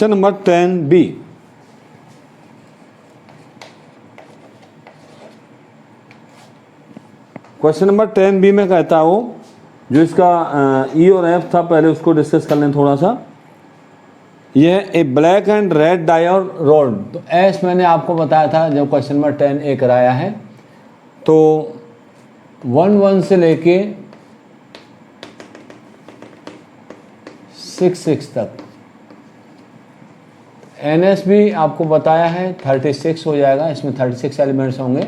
Question number 10B। Question number 10B में कहता हूँ, जो इसका ई और एफ था पहले उसको डिस्कस कर लें थोड़ा सा। यह ए ब्लैक एंड रेड डाई और रोल्ड। तो एस मैंने आपको बताया था जब क्वेश्चन नंबर 10A कराया है, तो 1-1 से लेके 6-6 तक। NS भी आपको बताया है 36 हो जाएगा, इसमें 36 एलिमेंट्स होंगे।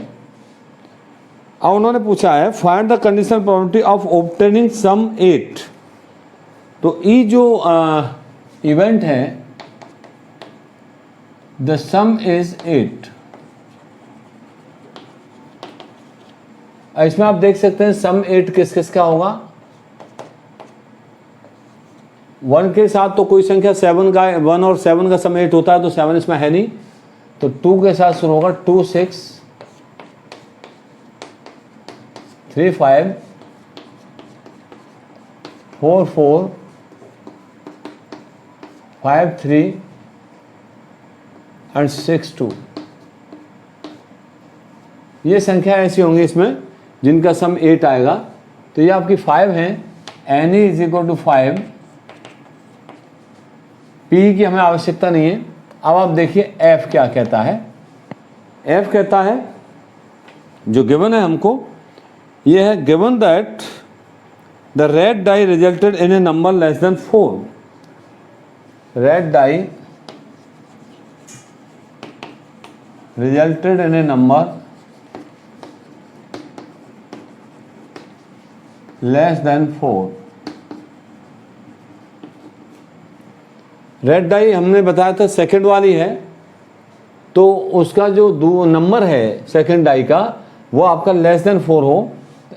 अब उन्होंने पूछा है find the conditional probability of obtaining sum 8। तो ई जो इवेंट है, द सम इज 8। इसमें आप देख सकते हैं सम 8 किस किस का होगा। 1 के साथ तो कोई संख्या 7 का, 1 और 7 का सम 8 होता है, तो 7 इसमें है नहीं। तो 2 के साथ शुरू होगा, 2 6 3 5 4 4 5 3 एंड 6 2। ये संख्या ऐसी होंगी इसमें जिनका सम 8 आएगा। तो ये आपकी 5 है, N is equal to 5। P की हमें आवश्यकता नहीं है। अब आप देखिए एफ क्या कहता है। एफ कहता है जो गिवन है हमको, ये है given that the red die resulted in a number less than 4। Red die resulted in a number less than 4। Red die हमने बताया था सेकंड वाली है, तो उसका जो नंबर है सेकंड डाई का, वो आपका लेस देन 4 हो।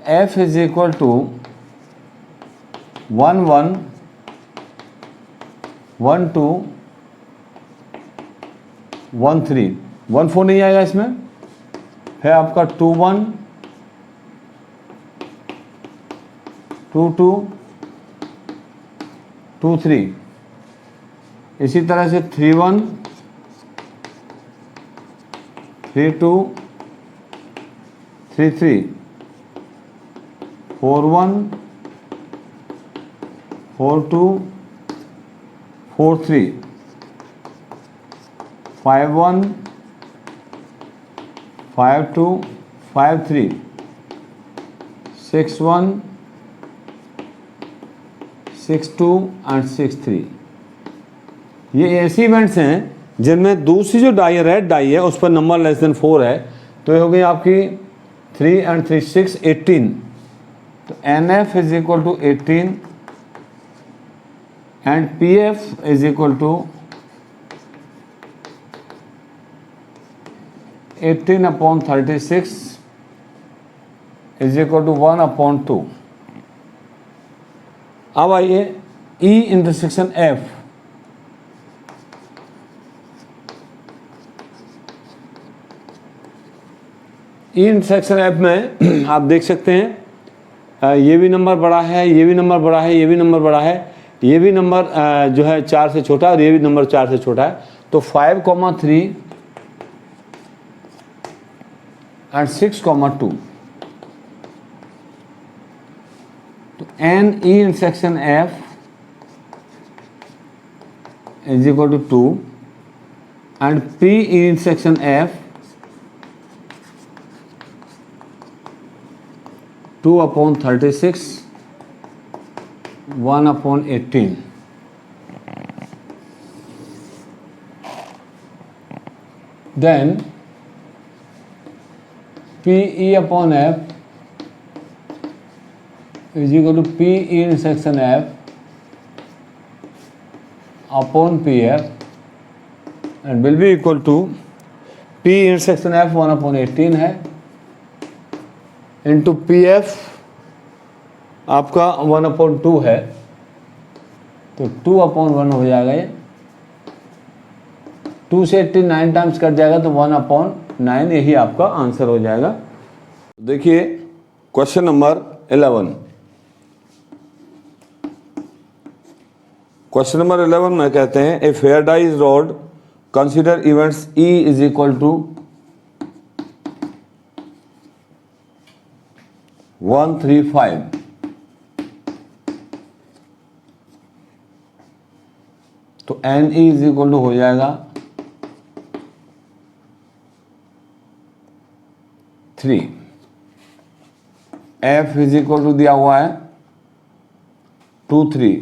F is equal to 1 1 1 2 1 3। 1 4 नहीं आएगा इसमें। है आपका 2 1 2 2 2 3। इसी तरह से 3 1 3 2 3 3 4 1 4 2 4 3 5 1 5 2 5 3 6 1 6 2 एंड 6 3। ये ऐसे इवेंट्स हैं जिनमें दूसरी जो डाई है, रेड डाई है, उस पर नंबर लेस देन 4 है। तो ये हो गई आपकी 3 एंड 3 6 18। तो N F is equal to 18 and P F is equal to 18 upon 36 is equal to 1 upon 2। अब आइए E intersection F. E intersection F में आप देख सकते हैं ये भी नंबर बड़ा है, ये भी नंबर बड़ा है, ये भी नंबर बड़ा है, ये भी नंबर जो है 4 से छोटा है और ये भी नंबर 4 से छोटा है। तो 5 3 एंड 6 2। तो N E intersection F is equal to 2 and P E intersection F 2 upon 36 1 upon 18। Then P E upon F is equal to P E intersection F upon P F and will be equal to P intersection F 1 upon 18 है into P F आपका 1 upon 2 है। तो 2 upon 1 हो जाएगा। ये 2 से 18 9 times cut जाएगा, तो 1 अपॉन 9 यही आपका आंसर हो जाएगा। देखिए क्वेश्चन नंबर 11। क्वेश्चन नंबर 11 में कहते हैं a fair dies rolled consider events E is equal to 135, तो N E is equal to हो जाएगा 3, एफ इज इक्वल टू दिया हुआ है 2 3,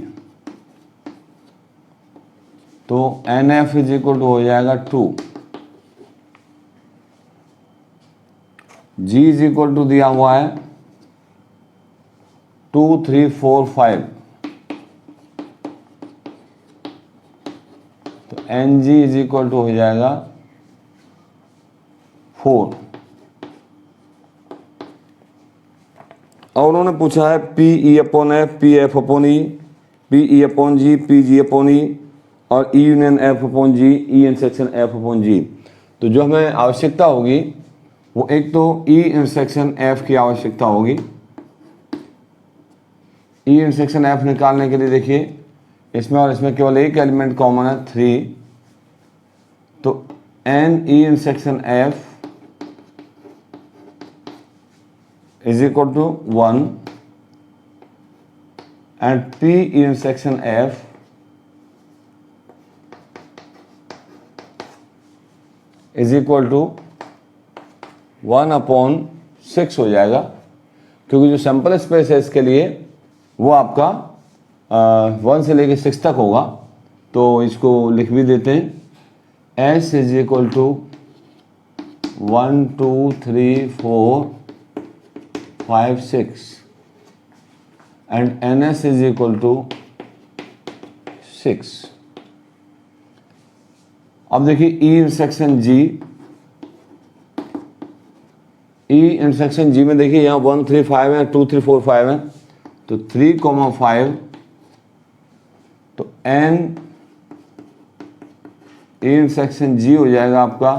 तो N F is equal to हो जाएगा 2, जी इज इक्वल टू दिया हुआ है 2 3 4 5, तो N G is equal to हो जाएगा 4। और उन्होंने पूछा है P E upon F, P F upon E, P E upon G, P G upon E, और E union F upon G, E intersection F upon G. तो जो हमें आवश्यकता होगी वो एक तो ई इंटरसेक्शन एफ की आवश्यकता होगी। ई इंटरसेक्शन एफ निकालने के लिए देखिए इसमें और इसमें केवल एक एलिमेंट कॉमन है 3, तो N E intersection F is equal to 1 and P intersection F is equal to 1/6 हो जाएगा, क्योंकि जो सैंपल स्पेस है इसके लिए वो आपका 1 से लेके 6 तक होगा। तो इसको लिख भी देते हैं, S is equal to 1 2 3 4 5 6 and ns is equal to 6। अब देखिए E intersection G, E intersection G में देखिए यहाँ 1 3 5 है, 2 3 4 5 है, तो 3 5, तो N E इंटरसेक्शन G हो जाएगा आपका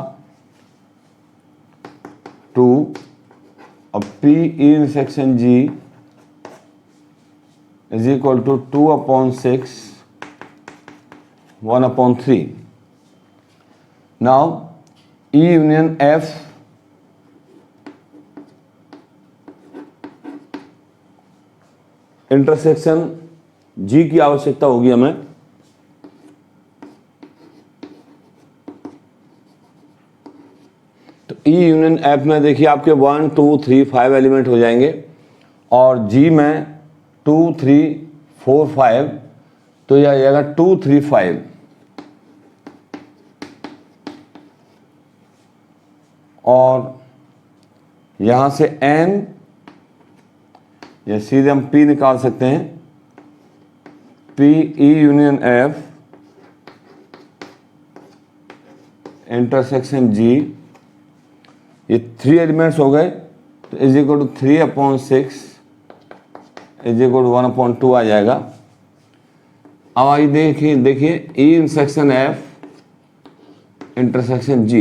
2, अब P E intersection G is equal to 2/6 1/3। Now E union F intersection G की आवश्यकता होगी हमें। तो E यूनियन F में देखिए आपके 1 2 3 5 एलिमेंट हो जाएंगे और G में 2 3 4 5, तो यह आ जाएगा 2 3 5। और यहां से N या सीधे हम P निकाल सकते हैं, P E union F intersection G, ये 3 एलिमेंट्स हो गए, तो is equal to 3/6 is equal to 1/2 आ जाएगा। अब आइए देखिए E intersection F intersection G,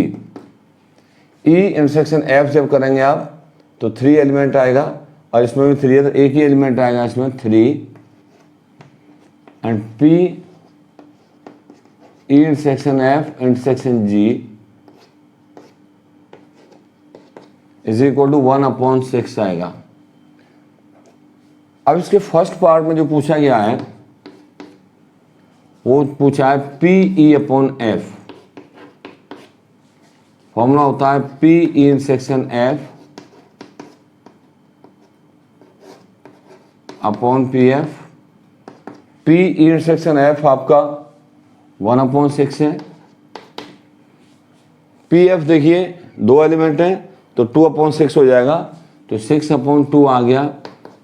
E intersection F जब करेंगे आप तो 3 एलिमेंट आएगा और इसमें भी 3 है, तो एक ही एलिमेंट आएगा इसमें 3, and P E intersection F intersection G is equal to 1/6 आएगा। अब इसके फर्स्ट पार्ट में जो पूछा गया है वो पूछा है P E upon F. Formula होता है P E intersection F upon P F. P E intersection F आपका 1/6 है। पी एफ देखिए 2 एलिमेंट हैं तो 2/6 हो जाएगा, तो 6/2 आ गया,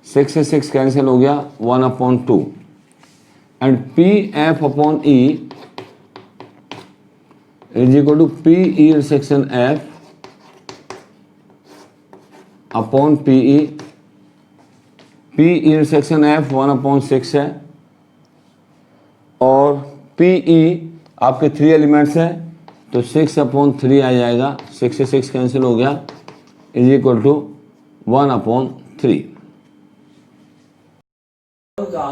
6 से 6 कैंसिल हो गया, 1/2। And P F upon E is equal to P E intersection F upon P E. P E intersection F 1/6 है और पी ई आपके 3 एलिमेंट्स हैं, तो 6/3 आ जाएगा, 6 से 6 कैंसिल हो गया, इज इक्वल टू 1/3। का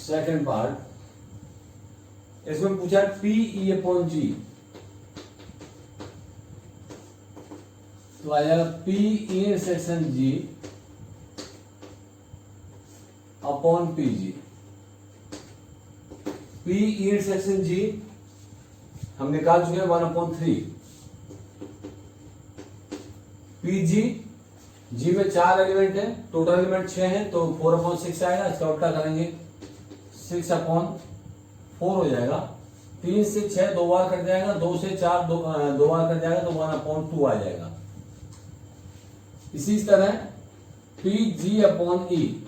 सेकंड पार्ट, इसमें पूछा पी ई अपॉन जी, तो आ जाएगा P intersection G upon P G. P intersection G हम निकाल चुके हैं 1/3। पी जी, जी में 4 एलिमेंट है, टोटल एलिमेंट 6 है, तो 4/6 आएगा। इसका उल्टा करेंगे 6/4 हो जाएगा। 3 से 6 दो बार कट जाएगा, 2 से 4 दो बार कट जाएगा, तो 1/2 आ जाएगा। इसी तरह पी जी अपॉन ई,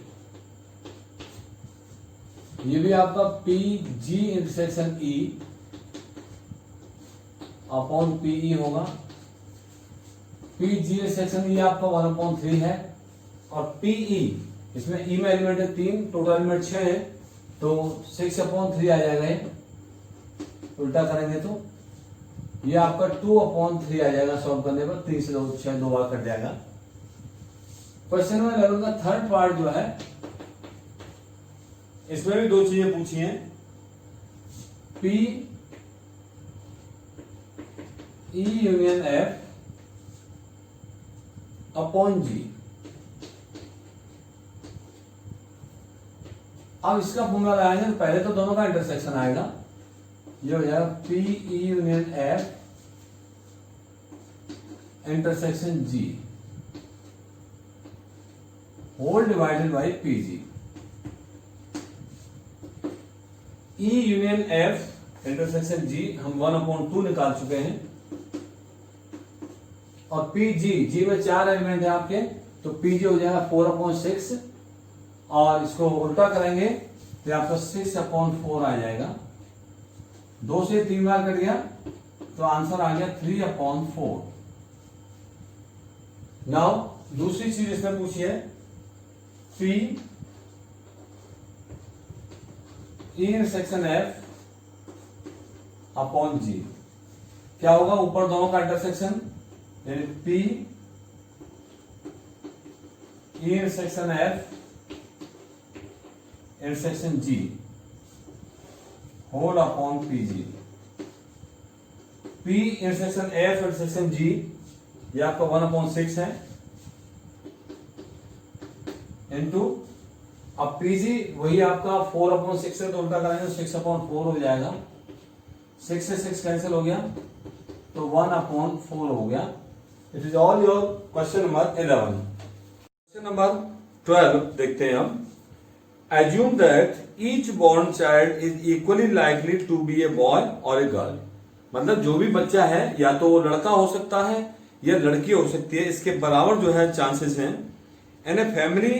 ये भी आपका P G intersection E upon P E होगा। पी जी इंटरसेक्शन ई आपका 1/3 है, और पी ई, इसमें ई में एलिमेंट है 3, टोटल एलिमेंट 6 है, तो 6/3 आ जाएगा। ये उल्टा करेंगे तो ये आपका 2/3 आ जाएगा। सॉल्व करने पर 3 से 6 दो बार कट जाएगा। क्वेश्चन नंबर 11 का थर्ड पार्ट जो है, इसमें भी 2 चीजें पूछी हैं। P E union F upon G. अब इसका फॉर्मूला लगाएंगे तो पहले तो दोनों का इंटरसेक्शन आएगा, ये हो जाएगा P E union F intersection G whole divided by P G. E union F intersection G हम 1/2 निकाल चुके हैं, और पी जी में 4 एलिमेंट है आपके, तो पी जी हो जाएगा 4/6, और इसको उल्टा करेंगे तो आपका 6/4 आ जाएगा। 2 से 3 बार कट गया, तो आंसर आ गया 3/4। नाउ दूसरी चीज इसमें पूछी है, P intersection F upon G. क्या होगा, ऊपर दोनों का इंटरसेक्शन, यानी P intersection F intersection G whole upon P G. P intersection F intersection G, ये आपका 1/6 है, इनटू अब पीजी वही आपका 4/6 है, तो उल्टा करेंगे 6/4 हो जाएगा। 6 से 6 कैंसिल हो गया, तो 1/4 हो गया। It is all your question number 11। Question number 12 देखते हैं हम। Assume that each born child is equally likely to be a boy और ए गर्ल। मतलब जो भी बच्चा है, या तो वो लड़का हो सकता है या लड़की हो सकती है, इसके बराबर जो है चांसेस हैं। And a family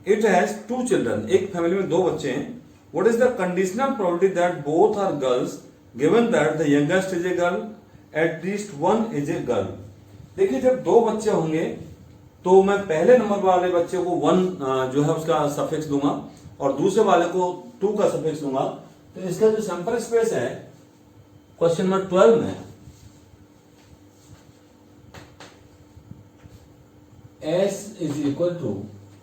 it has 2 children, एक फैमिली में 2 बच्चे हैं। What is the conditional probability that both are girls given that the youngest is a girl, at least 1 is a girl. देखिए, जब 2 बच्चे होंगे तो मैं पहले नंबर वाले बच्चे को 1 जो है उसका सफिक्स दूंगा, और दूसरे वाले को 2 का सफिक्स दूंगा। तो इसका जो सैंपल स्पेस है क्वेश्चन नंबर 12 में, S इज इक्वल टू,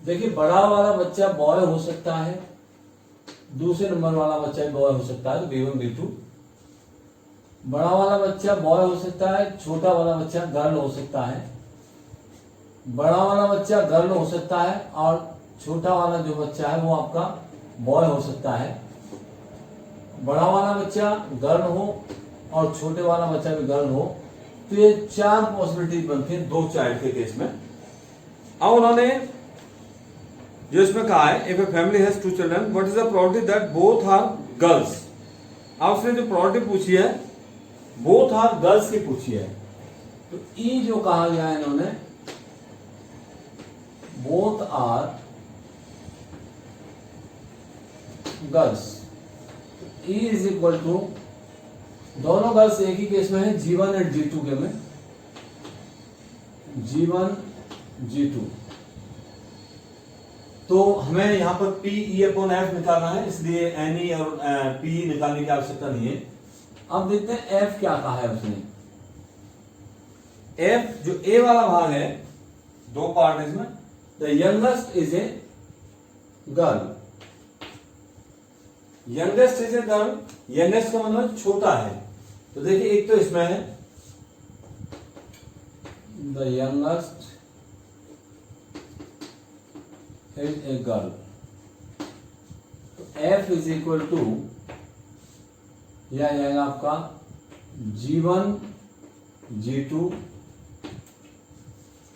देखिए बड़ा वाला बच्चा बॉय हो सकता है, दूसरे नंबर वाला बच्चा बॉय हो सकता है, तो B1 B2। बड़ा वाला बच्चा बॉय हो सकता है, छोटा वाला बच्चा गर्ल हो सकता है। बड़ा वाला बच्चा गर्ल हो सकता है, और छोटा वाला जो बच्चा है वो आपका बॉय हो सकता है। बड़ा वाला बच्चा गर्ल हो और छोटे वाला बच्चा भी गर्ल हो, तो ये 4 पॉसिबिलिटीज बनती है 2 चाइल्ड के केस में। अब उन्होंने जो इसमें कहा है, if a family has 2 children what is the probability that both are girls. अब उसने जो प्रोबेबिलिटी पूछी है बोथ आर गर्ल्स की पूछी है, तो ई जो कहा गया है इन्होंने, both are girls, E is equal to, दोनों गर्ल्स एक ही केस में है, G1 एंड G2 के में, G1 G2। तो हमें यहां पर P E अपॉन F निकालना है, इसलिए N E और P निकालने की आवश्यकता नहीं है। अब देखते हैं F क्या कहा है उसने। F जो A वाला भाग है, 2 पार्ट इसमें, the youngest is a girl, youngest is a girl, youngest का मतलब छोटा है। तो देखिए एक तो इसमें है the youngest is a girl, तो F इज इक्वल टू यह आएगा आपका G1 G2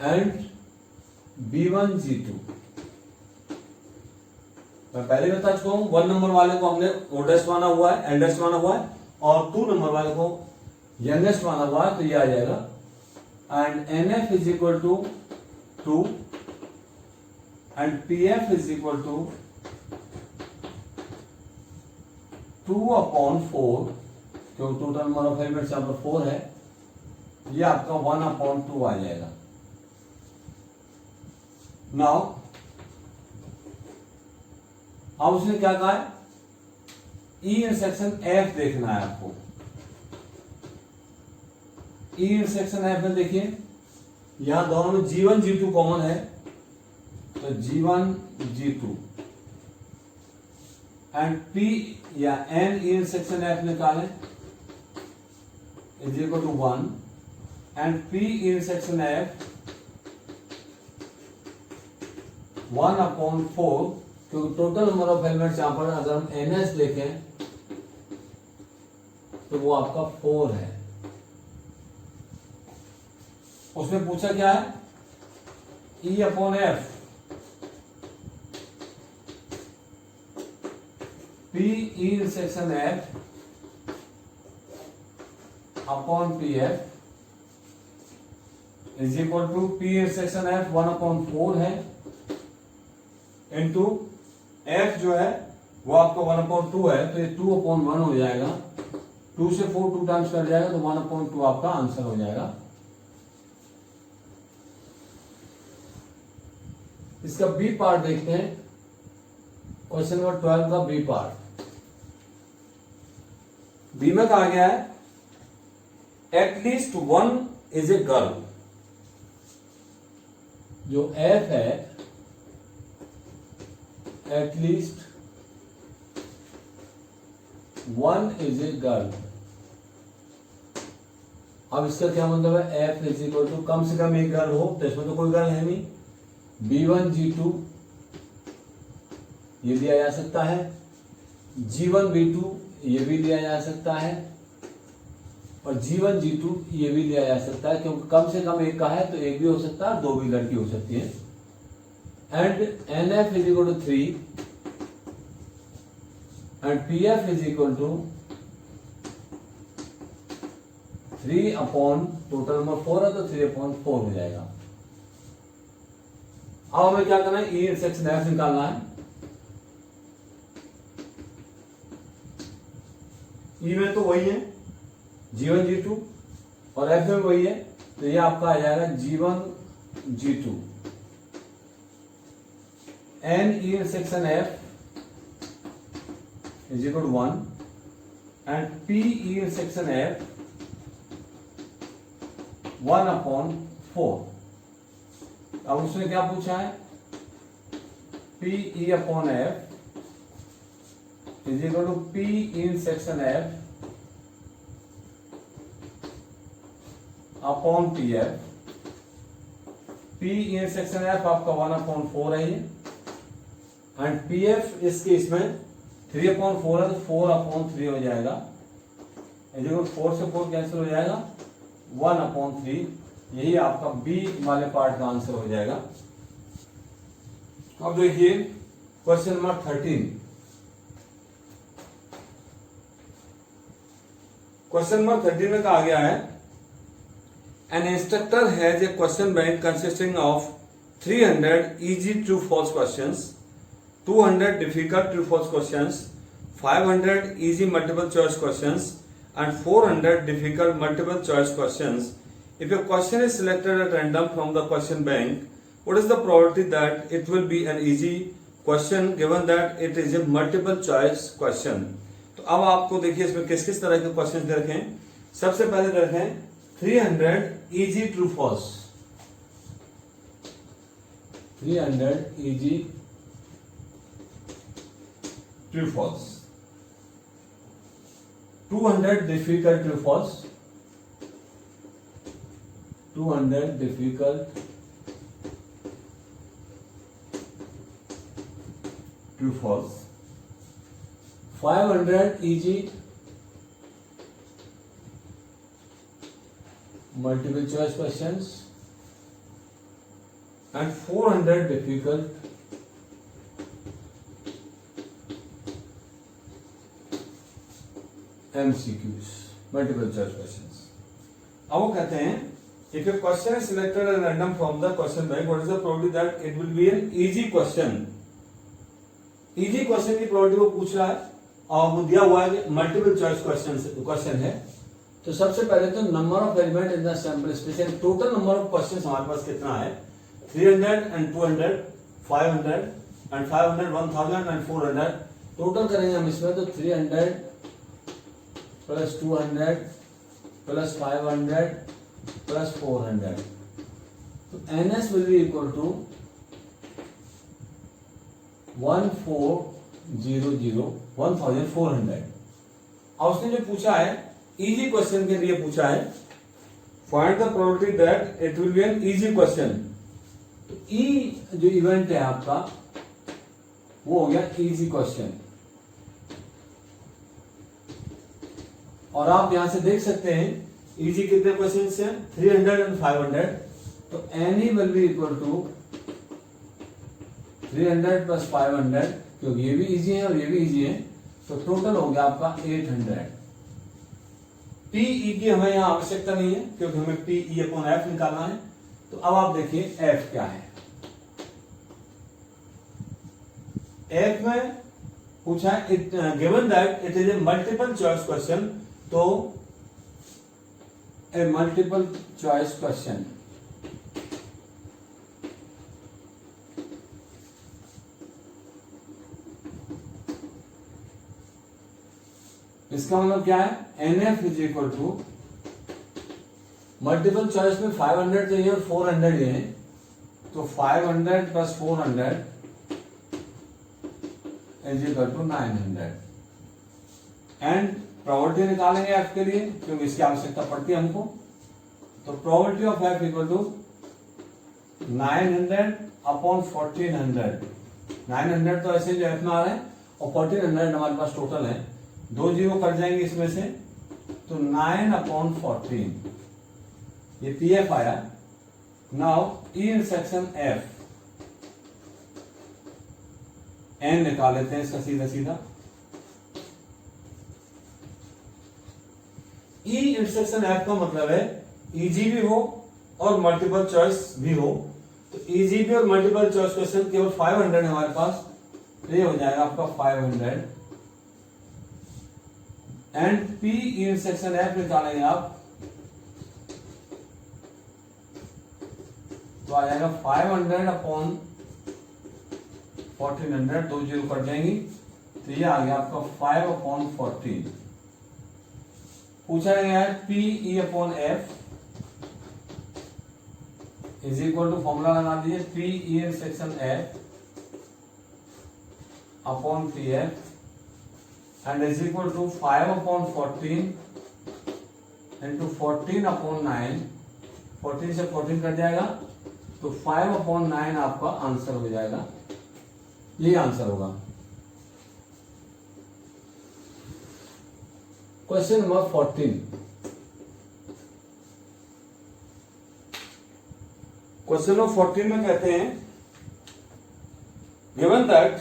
and B1 G2। मैं पहले बता चुका हूं, 1 नंबर वाले को हमने ओल्डेस्ट माना हुआ है, एल्डेस्ट माना हुआ है, और 2 नंबर वाले को यंगेस्ट माना हुआ है, तो ये आ जाएगा। And NF is equal to 2 and PF is equal to 2/4, क्योंकि टोटल नंबर ऑफ एलिमेंट्स यहाँ पर 4 है, ये आपका 1/2 आ जाएगा। नाउ अब उसने क्या कहा है, E इंटरसेक्शन F देखना है आपको। E इंटरसेक्शन F में देखिए यहां दोनों में G1 G2 कॉमन है, तो G1 G2 एंड P या N E इंटरसेक्शन F निकालें is equal to 1 and P intersection F 1/4, क्योंकि टोटल नंबर ऑफ एलिमेंट्स यहां पर अगर हम NS देखें तो वो आपका 4 है। उसमें पूछा क्या है, E/F P E intersection F upon PF is equal to P intersection F 1/4 है इनटू F जो है वो आपका 1/2 है, तो ये 2/1 हो जाएगा। 2 से 4 2 टाइम्स कर जाएगा, तो 1/2 आपका आंसर हो जाएगा। इसका बी पार्ट देखते हैं, क्वेश्चन नंबर 12 का बी पार्ट। बी में कहा गया है एटलीस्ट 1 इज ए गर्ल। जो F है एटलीस्ट 1 इज ए गर्ल। अब इसका क्या मतलब है, F इज इक्वल टू कम से कम एक गर्ल हो, तो इसमें तो कोई गर्ल है नहीं। B1 G2 ये दिया जा सकता है, G1 B2 ये भी दिया जा सकता है, और G1 G2 ये भी दिया जा सकता है, क्योंकि कम से कम एक का है, तो एक भी हो सकता है, 2 भी लड़की हो सकती है। And NF is equal to 3 and PF is equal to 3/, total number 4 है तो 3/4 हो जाएगा। अब हमें क्या करना है, E इंटरसेक्शन F निकालना है। E में तो वही है G1 G2 और F में वही है, तो ये आपका आ जाएगा G1 G2 N E intersection F is equal to 1 and P E intersection F 1/4। अब उसने क्या पूछा है, P E/F is equal to P intersection F upon PF। P intersection F आपका 1/4 है ये, एंड PF इस केस में 3/4 है, तो 4/3 हो जाएगा। 4 से 4 कैंसिल हो जाएगा, 1/3। यही आपका बी वाले पार्ट का आंसर हो जाएगा। अब देखिए क्वेश्चन नंबर 13। क्वेश्चन नंबर 13 में कहा गया है an instructor has a question bank consisting of 300 easy true false questions, 200 difficult true false questions, 500 easy multiple choice questions and 400 difficult multiple choice questions. If a question is selected at random from the question bank, what is the probability that it will be an easy question given that it is a multiple choice question? तो अब आपको देखिए इसमें किस किस तरह के question दे रखे हैं। सबसे पहले दे रखे हैं 300 easy true false, 300 easy true false. 200 difficult, true false. 200 difficult, true false. 500 easy, multiple choice questions. And 400 difficult, MCQs, multiple choice questions. अब वो कहते हैं if a question is selected at random from the question bank, what is the probability that it will be an easy question? Easy question की probability वो पूछ रहा है और वो दिया हुआ है कि multiple choice question है. तो सबसे पहले तो number of element in the sample space, total number of questions हमारे पास कितना है? 300 and 200, 500 and 500, 1000 and 400. टोटल करेंगे हम इसमें तो 300 plus 200 plus 500 plus 400. So NS will be equal to 1400. और उसने जो पूछा है इजी क्वेश्चन के लिए पूछा है find the probability that it will be an easy question. तो ई जो इवेंट है आपका वो हो गया इजी क्वेश्चन. और आप यहां से देख सकते हैं इजी कितने क्वेश्चन हैं? 300 and 500. तो N E will be equal to 300 plus 500, क्योंकि ये भी इजी है और ये भी इजी है. तो टोटल हो गया आपका 800. पीई की हमें यहां आवश्यकता नहीं है क्योंकि हमें पीई अपॉन एफ निकालना है. तो अब आप देखिए एफ क्या है. एफ में पूछा है given that it is a multiple choice question. तो ए मल्टीपल चॉइस क्वेश्चन इसका मतलब क्या है? NF is equal to multiple choice में 500 चाहिए और 400 ये है. तो 500 plus 400 is equal to 900. And probability निकालेंगे एफ के लिए क्योंकि इसकी आवश्यकता पड़ती है हमको. तो probability of F equal to 900 upon 1400. 900 तो ऐसे जो एफ में आ रहा है और 1400 हमारे पास टोटल है. 2 जीरो कट जाएंगे इसमें से. तो 9 अपॉन 14 ये पी एफ आया. Now E intersection F N निकाल लेते हैं इसका सीधा सीधा. ई इंटरसेक्शन एफ का मतलब है इजी भी हो और मल्टीपल चॉइस भी हो. तो इजी भी और मल्टीपल चॉइस क्वेश्चन केवल 500 है हमारे पास. तो ये हो जाएगा आपका 500. एंड पी इंटरसेक्शन एफ निकालेंगे आप तो आ जाएगा 500 अपॉन 1400. 2 जीरो कट जाएंगी. तो ये आ गया आपका 5 अपॉन 14. पूछा गया है P E upon F is equal to formula लगा दीजिए P E intersection F upon P F and is equal to 5 upon 14 into 14 upon 9. 14 से 14 कट जाएगा तो 5 upon 9 आपका आंसर हो जाएगा. ये आंसर होगा. Question number 14. क्वेश्चन नंबर 14 में कहते हैं given that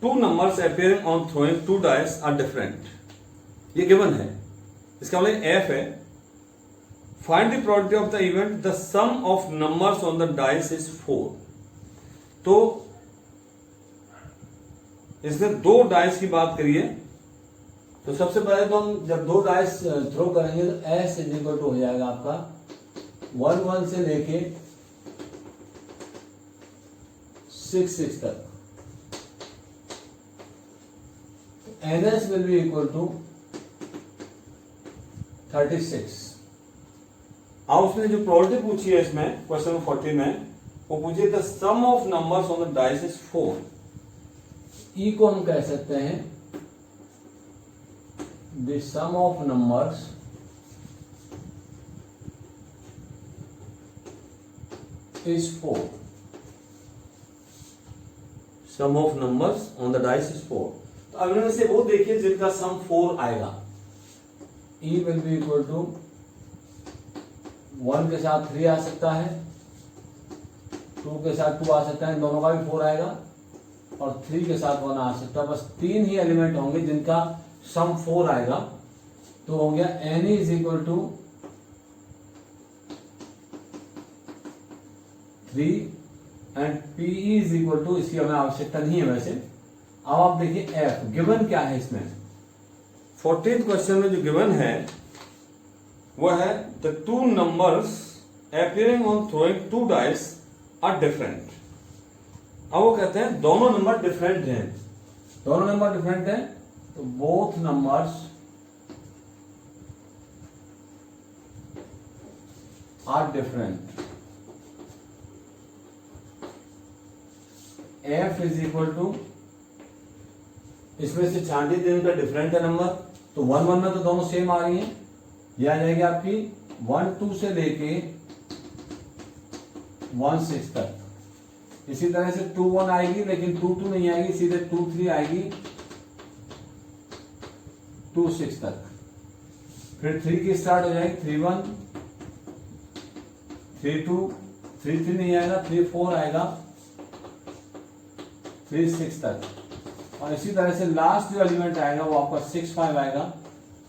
two numbers appearing on throwing 2 dice are different. ये गिवन है. इसका मतलब एफ है. Find the probability of the event the sum of numbers on the dice is 4. तो इसने 2 डाइस की बात करी है. तो सबसे पहले तो हम जब 2 डाइस थ्रो करेंगे तो एस इज इक्वल टू हो जाएगा आपका 1 से लेके 6 तक. NS will be equal to 36. अब उसने जो प्रोबेबिलिटी पूछी है इसमें क्वेश्चन नंबर 14 में वो पूछी the sum of numbers on the dice is 4. E को हम कह सकते हैं the sum of numbers is 4. Sum of numbers on the dice is 4. तो अब इनमें से वो देखिए जिनका सम 4 आएगा. E will be equal to 1 के साथ 3 आ सकता है, 2 के साथ 2 आ सकता है, इन दोनों का भी 4 आएगा, और 3 के साथ 1 आ सकता है. बस 3 ही एलिमेंट होंगे जिनका सम 4 आएगा. तो हो गया N is equal to 3 and P is equal to, इसकी हमें आवश्यकता नहीं है वैसे. अब आप देखिए F गिवन क्या है इसमें. 14th क्वेश्चन में जो गिवन है वो है the two numbers appearing on throwing 2 dice are different. अब वो कहते हैं दोनों नंबर डिफरेंट हैं. दोनों नंबर डिफरेंट हैं, तो both numbers are different. F is equal to, इसमें से 40 दिन का डिफरेंट है नंबर, तो 1 1 में तो दोनों सेम आ रही हैं. यह आ जाएगी आपकी 1 2 से लेके 1 6 तक. इसी तरह से 2 1 आएगी, लेकिन 2 2 नहीं आएगी, सीधे 2 3 आएगी 2 6 तक. फिर 3 की स्टार्ट हो जाएगी 3 1 3 2, 3 3 नहीं आएगा, 3 4 आएगा 3 6 तक. और इसी तरह से लास्ट जो एलिमेंट आएगा वो आपका 6 5 आएगा,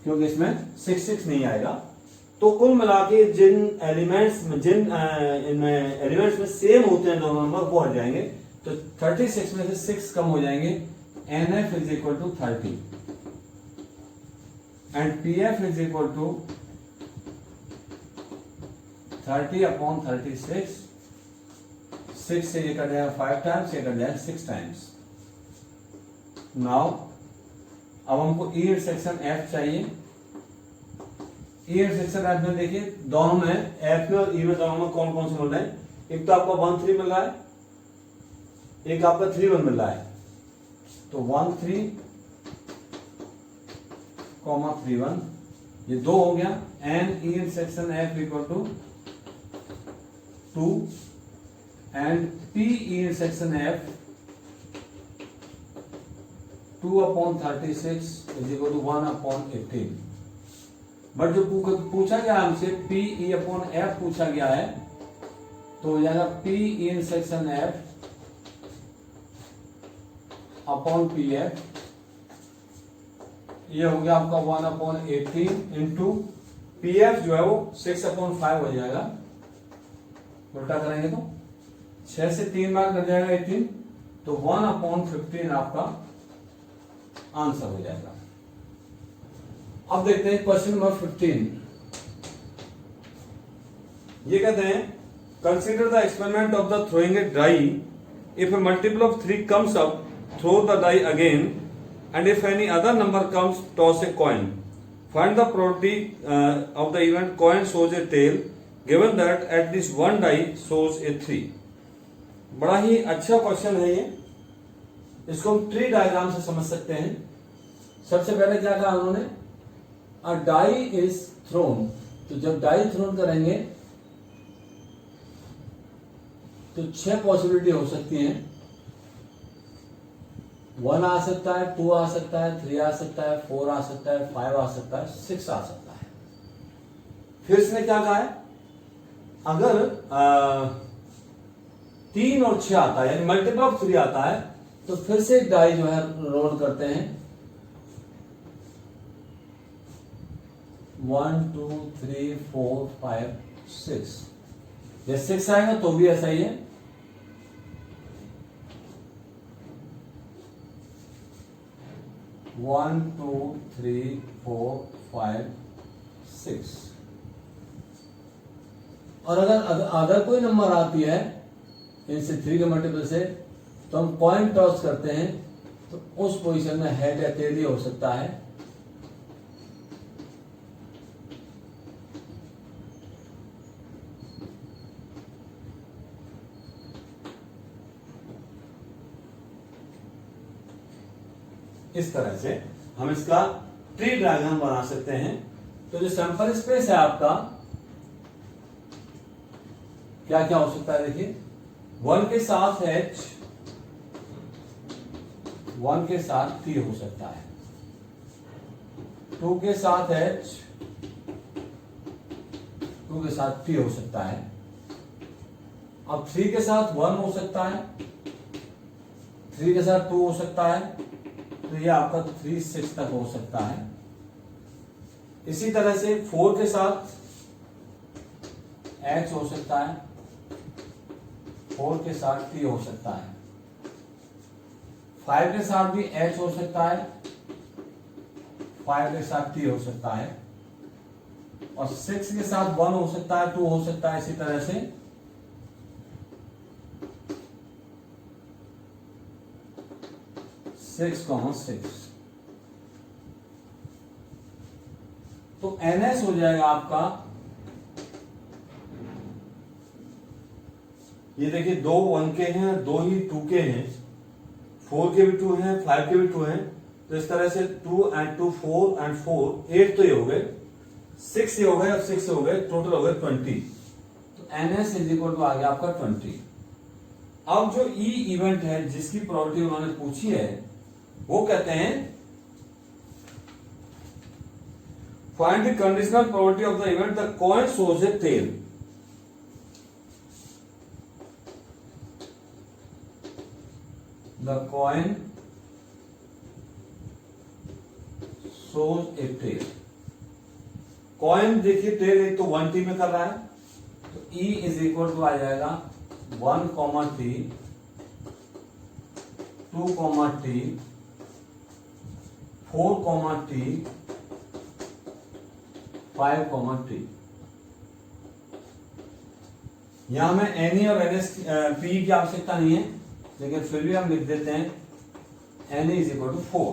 क्योंकि इसमें 6 6 नहीं आएगा. तो कुल मिला के जिन एलिमेंट्स में में सेम होते हैं दोनों नंबर वो हट जाएंगे. तो 36 में से 6 कम हो जाएंगे. NF is equal to 30 and PF is equal to 30 upon 36. 6 से ये कट जाएगा 5 टाइम्स, ये कट जाएगा 6 टाइम्स. नाउ अब हमको E इंटरसेक्शन F चाहिए. E इंटरसेक्शन F में देखिए दोनों में, F में और E में दोनों में कौन कौन से मिल रहे हैं. एक तो आपका 1 3 मिल रहा है, एक आपका 3 1 मिल रहा है. तो 1 3 3 1 ये 2 हो गया. And E intersection F equal to 2 and P E intersection F 2 upon 36 is equal to 1 upon 18. But जो पूछा गया हमसे P E अपॉन F पूछा गया है, तो हो जाएगा P E intersection F upon PF. ये हो गया आपका 1 अपॉन 18 इंटू PF जो है वो 6 अपॉन 5 हो जाएगा. उल्टा करेंगे तो 6 से 3 बार कर जाएगा 18, तो 1 अपॉन 15 आपका आंसर हो जाएगा. अब देखते हैं क्वेश्चन नंबर 15. ये कहते हैं consider the experiment of the throwing a die. If a multiple of 3 comes up, throw the die again, and if any other number comes, toss a coin. Find the probability of the event coin shows a tail given that at least one die shows a 3. बड़ा ही अच्छा question है ये. इसको हम tree diagram से समझ सकते हैं. सबसे पहले क्या कहा उन्होंने, अ डाई इज थ्रोन. तो जब डाई थ्रोन करेंगे तो 6 पॉसिबिलिटी हो सकती हैं. 1 आ सकता है, 2 आ सकता है, 3 आ सकता है, 4 आ सकता है, 5 आ सकता है, 6 आ सकता है. फिर इसने क्या कहा है, अगर 3 और 6 आता है, यानी मल्टीपल ऑफ 3 आता है, तो फिर से एक डाई जो है रोल करते हैं. 1 2 3 4 5 6. जब 6 आएगा तो भी ऐसा ही है. 1 2 3 4 5 6. और अगर अदर कोई नंबर आती है इनसे 3 के मल्टीपल से, तो हम कॉइन टॉस करते हैं. तो उस पोजीशन में हेड या टेल ही हो सकता है. इस तरह से हम इसका ट्री डायग्राम बना सकते हैं। तो जो सैंपल स्पेस है आपका क्या क्या हो सकता है, देखिए 1 के साथ H, 1 के साथ T हो सकता है, 2 के साथ H, 2 के साथ T हो सकता है। अब 3 के साथ 1 हो सकता है, 3 के साथ 2 हो सकता है, तो ये आपका 3 6 तक हो सकता है। इसी तरह से 4 के साथ H हो सकता है, 4 के साथ T हो सकता है, 5 के साथ भी H हो सकता है, 5 के साथ T हो सकता है, और 6 के साथ 1 हो सकता है, 2 हो सकता है। इसी तरह से 6,6, तो NS हो जाएगा आपका, ये देखिए 2 1 के हैं, 2 ही 2 के हैं, 4 के भी 2 हैं, 5 के भी 2 हैं, तो इस तरह से 2 and 2 4 and 4 8 तो ये हो गए, 6 ये हो गए और 6 हो गए, टोटल हो गए 20। तो NS इज इक्वल टू आ गया आपका 20। अब जो ई इवेंट है जिसकी प्रॉपर्टी उन्होंने पूछी है वो कहते हैं find the conditional property of the event the coin shows a tail. The coin shows a tail. Coin देखिए टेल एक तो 1T में कर रहा है, तो E इज इक्वल टू आ जाएगा 1, T, 2, T, 4, T, 5, T। यहां में NE और NS P की आवश्यकता नहीं है, लेकिन फिर भी हम लिख देते हैं NE इज इक्वल टू 4।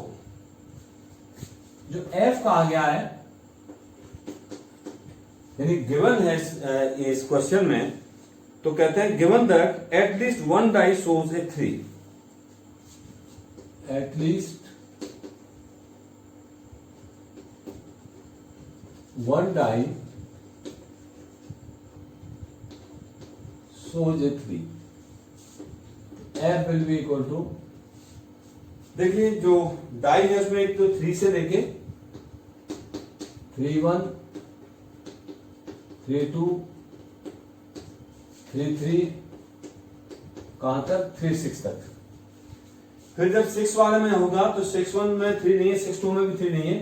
जो F कहा गया है, यानी गिवन है इस क्वेश्चन में, तो कहते हैं given that at least 1 die shows a 3, at least 1 die shows a 3, F will be equal to, देखिए जो डाई है उसमें एक तो 3 से लेके 3 1, 3 2, 3 3, कहां तक 3 6 तक। फिर जब 6 वाले में होगा तो 6 1 में 3 नहीं है, 6 2 में भी 3 नहीं है,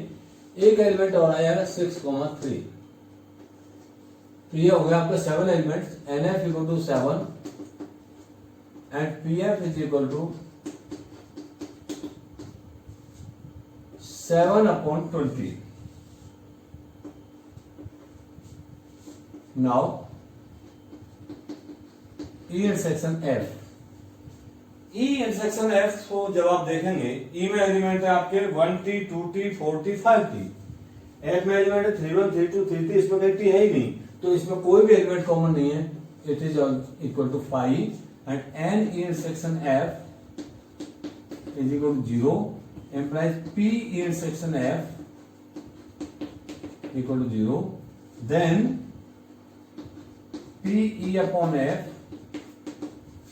एक एलिमेंट और आएगा 6, 3। तो ये हो गया आपका 7 elements. NF equal to 7 and PF is equal to 7/20। Now E intersection F। E intersection F को जब आप देखेंगे, E में एलिमेंट है आपके 1T, 2T, 4T, 5T। F में एलिमेंट है 3 1, 3 2, 3 3, इसमें कोई T है ही नहीं, तो इसमें कोई भी एलिमेंट कॉमन नहीं है। It is equal to 5 and N E intersection F is equal to 0 implies P E intersection F equal to 0, then P E upon F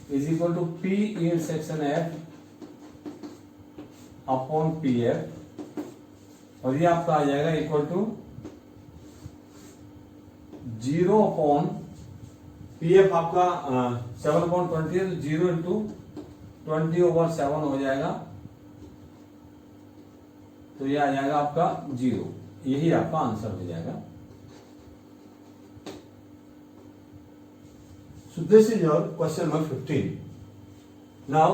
is equal to P E intersection F upon PF, और ये आपका आ जाएगा equal to 0 upon PF आपका 7/20 है, तो 0 into 20/7 हो जाएगा, तो ये आ जाएगा आपका 0। यही आपका आंसर हो जाएगा। So this is your question number 15। Now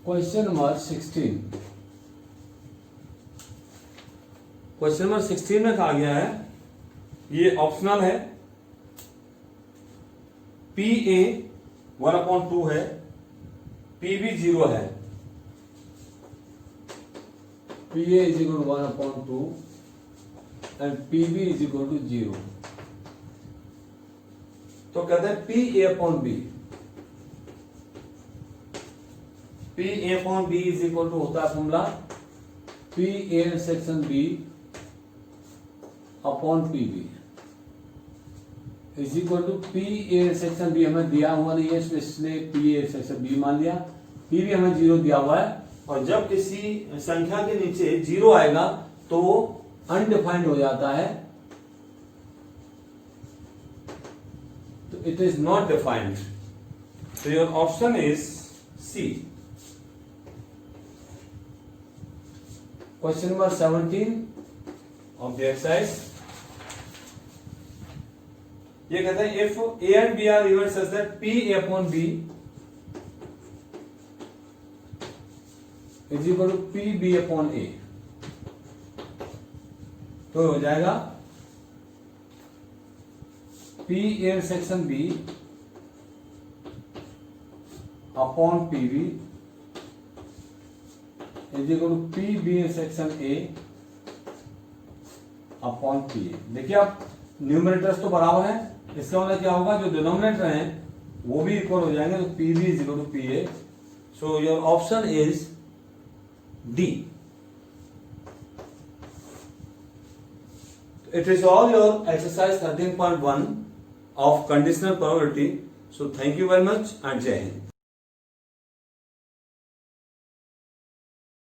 question number 16। Question number 16 में कहा गया है, ये ऑप्शनल है, PA 1/2 है, PB 0 है। PA is equal to 1/2 and PB is equal to 0। तो कहते हैं PA upon B। PA upon B is equal to होता है formula P A intersection B upon P B is equal to P A intersection B हमें दिया हुआ नहीं है, इसलिए पी ए इंटरसेक्शन बी मान लिया, पी भी हमें 0 दिया हुआ है, और जब किसी संख्या के नीचे 0 आएगा तो वो अनडिफाइंड हो जाता है, तो it is not defined. So your option is C. Question number 17 of the exercise. ये कहते हैं if A and B are even such that P A upon B is equal to P B upon A, तो हो जाएगा P A intersection B upon P B is equal to P B intersection A upon P A. देखिए आप numerators तो बराबर है, इसका मतलब क्या होगा, जो डिनोमिनेटर हैं वो भी इक्वल हो जाएंगे, तो P B is equal to P A. So your option is D. It is all your exercise 13.1 of conditional probability. So thank you very much and Jai Hind.